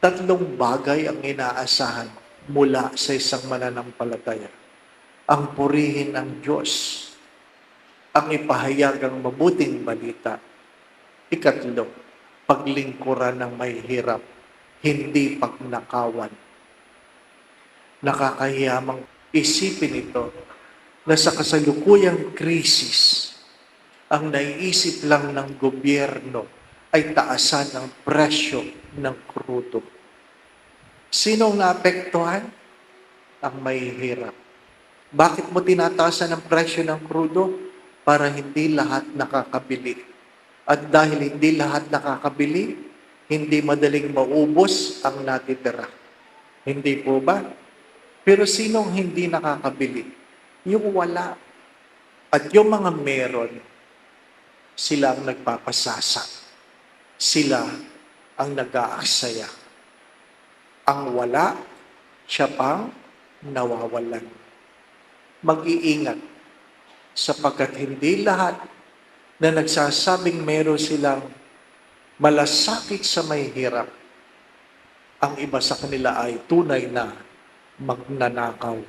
Tatlong bagay ang inaasahan mula sa isang mananampalataya. Ang purihin ang Diyos, ang ipahayag ang mabuting balita. Ikatlo, paglingkuran ng may hirap, hindi pagnakawan. Nakakahiyamang isipin ito na sa kasalukuyang krisis, ang naiisip lang ng gobyerno ay taasan ang presyo ng krudo. Sinong naapektuhan? Ang mahihirap. Bakit mo tinataasan ang presyo ng krudo? Para hindi lahat nakakabili. At dahil hindi lahat nakakabili, hindi madaling maubos ang natitira. Hindi po ba? Pero sinong hindi nakakabili? Yung wala. At yung mga meron, sila ang nagpapasasa. Sila ang nag-aaksaya. Ang wala, siya pang nawawalan. Mag-iingat sapagkat hindi lahat na nagsasabing meron silang malasakit sa may hirap, ang iba sa kanila ay tunay na magnanakaw.